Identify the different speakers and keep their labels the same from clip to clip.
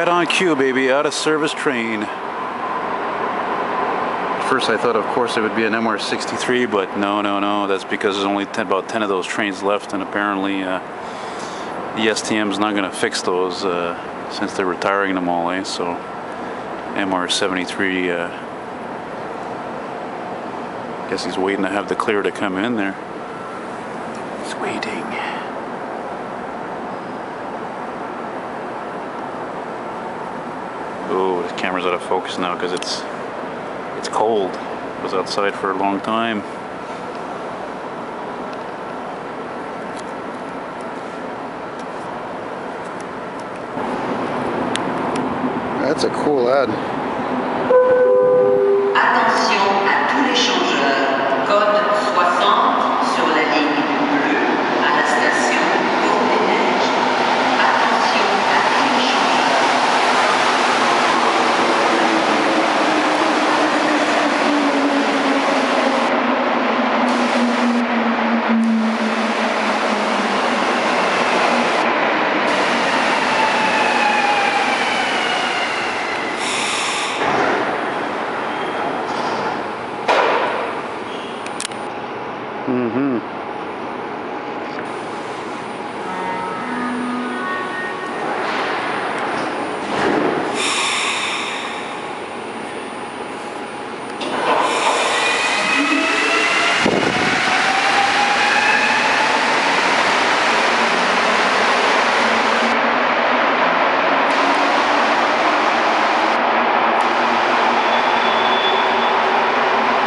Speaker 1: Right on cue, baby. Out of service train. First I thought, of course, it would be an MR63, but no. That's because there's only about 10 of those trains left, and apparently the STM's not going to fix those since they're retiring them all, eh? So MR73, guess he's waiting to have the clear to come in there. He's waiting. Oh, the camera's out of focus now because it's cold. It was outside for a long time.
Speaker 2: That's a cool ad.
Speaker 3: Attention à tous les changeurs. Code 60 sur la ligne bleue à la station Deadheading. Attention à tous les changeurs.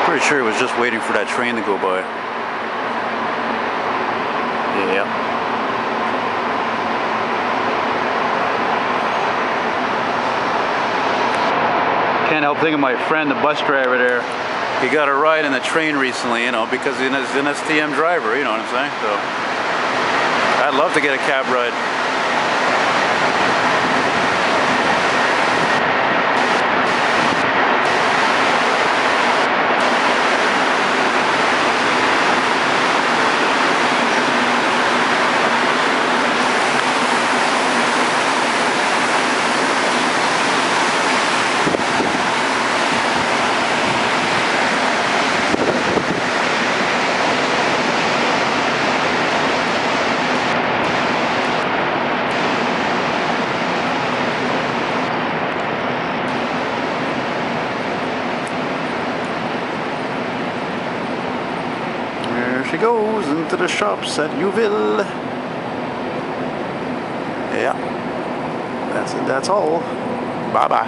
Speaker 1: Pretty sure it was just waiting for that train to go by. Yeah. Can't help thinking of my friend, the bus driver there. He got a ride in the train recently, you know, because he's an STM driver, you know what I'm saying? So I'd love to get a cab ride. She goes into the shops at Uville. Yeah, that's it. That's all. Bye bye.